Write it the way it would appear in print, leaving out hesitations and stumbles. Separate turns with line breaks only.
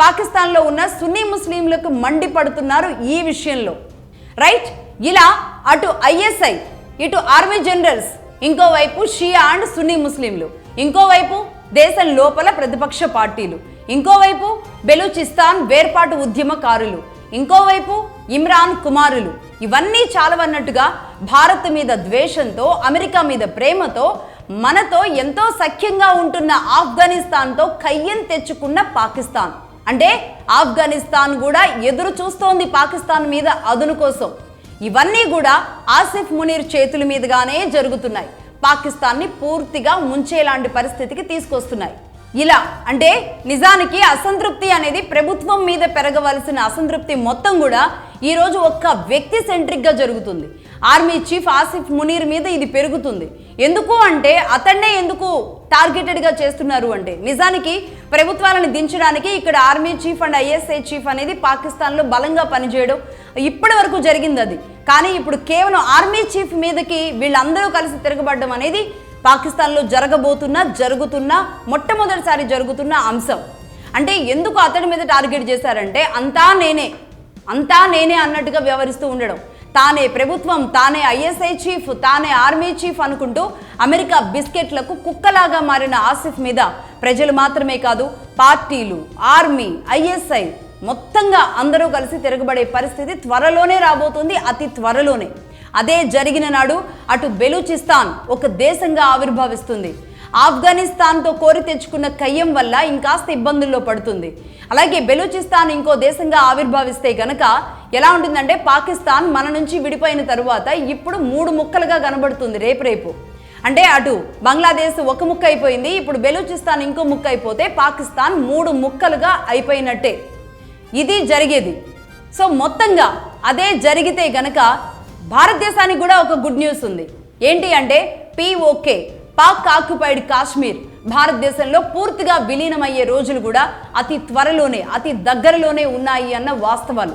పాకిస్తాన్లో ఉన్న సున్నీ ముస్లింలకు మండిపడుతున్నారు ఈ విషయంలో. రైట్, ఇలా అటు ఐఎస్ఐ, ఇటు ఆర్మీ జనరల్స్, ఇంకోవైపు షియా అండ్ సున్నీ ముస్లింలు, ఇంకోవైపు దేశం లోపల ప్రతిపక్ష పార్టీలు, ఇంకోవైపు బెలూచిస్తాన్ వేర్పాటు ఉద్యమకారులు, ఇంకోవైపు ఇమ్రాన్ కుమారులు, ఇవన్నీ చాలవన్నట్టుగా భారత్ మీద ద్వేషంతో, అమెరికా మీద ప్రేమతో, మనతో ఎంతో సఖ్యంగా ఉంటున్న ఆఫ్ఘనిస్తాన్తో కయ్యం తెచ్చుకున్న పాకిస్తాన్. అంటే ఆఫ్ఘనిస్తాన్ కూడా ఎదురు చూస్తోంది పాకిస్తాన్ మీద అదును కోసం. ఇవన్నీ కూడా ఆసిఫ్ మునీర్ చేతుల మీదుగానే జరుగుతున్నాయి. పాకిస్తాన్ని పూర్తిగా ముంచేలాంటి పరిస్థితికి తీసుకొస్తున్నాయి. ఇలా అంటే నిజానికి అసంతృప్తి అనేది ప్రభుత్వం మీద పెరగవలసిన అసంతృప్తి మొత్తం కూడా ఈరోజు ఒక్క వ్యక్తి సెంట్రిక్గా జరుగుతుంది. ఆర్మీ చీఫ్ ఆసిఫ్ మునీర్ మీద ఇది పెరుగుతుంది. ఎందుకు అంటే అతన్నే ఎందుకు టార్గెటెడ్గా చేస్తున్నారు అంటే నిజానికి ప్రభుత్వాలను దించడానికి ఇక్కడ army chief and ISI chief అనేది పాకిస్తాన్లో బలంగా పనిచేయడం ఇప్పటి వరకు జరిగింది అది. కానీ ఇప్పుడు కేవలం ఆర్మీ చీఫ్ మీదకి వీళ్ళందరూ కలిసి తిరగబడడం అనేది పాకిస్తాన్లో జరుగుతున్న మొట్టమొదటిసారి జరుగుతున్న అంశం. అంటే ఎందుకు అతడి మీద టార్గెట్ చేశారంటే అంతా నేనే అన్నట్టుగా వ్యవహరిస్తూ ఉండడం. తానే ప్రభుత్వం, తానే ఐఎస్ఐ చీఫ్, తానే ఆర్మీ చీఫ్ అనుకుంటూ అమెరికా బిస్కెట్లకు కుక్కలాగా మారిన ఆసిఫ్ మీద ప్రజలు మాత్రమే కాదు, పార్టీలు, ఆర్మీ, ఐఎస్ఐ మొత్తంగా అందరూ కలిసి తిరగబడే పరిస్థితి త్వరలోనే రాబోతుంది, అతి త్వరలోనే. అదే జరిగిన నాడు అటు బెలూచిస్తాన్ ఒక దేశంగా ఆవిర్భవిస్తుంది. ఆఫ్ఘనిస్తాన్తో కోరి తెచ్చుకున్న కయ్యం వల్ల ఇంకాస్త ఇబ్బందుల్లో పడుతుంది. అలాగే బెలూచిస్తాన్ ఇంకో దేశంగా ఆవిర్భవిస్తే గనక ఎలా ఉంటుందంటే పాకిస్తాన్ మన నుంచి విడిపోయిన తరువాత ఇప్పుడు 3 ముక్కలుగా కనబడుతుంది రేపు. అంటే అటు బంగ్లాదేశ్ ఒక ముక్క అయిపోయింది, ఇప్పుడు బెలూచిస్తాన్ ఇంకో ముక్క అయిపోతే పాకిస్తాన్ 3 ముక్కలుగా అయిపోయినట్టే. ఇది జరిగేది. సో మొత్తంగా అదే జరిగితే గనక భారతదేశానికి కూడా ఒక గుడ్ న్యూస్ ఉంది. ఏంటి అంటే POK, పాక్ ఆక్యుపైడ్ కాశ్మీర్ భారతదేశంలో పూర్తిగా విలీనమయ్యే రోజులు కూడా అతి త్వరలోనే, అతి దగ్గరలోనే ఉన్నాయి అన్న వాస్తవాలు.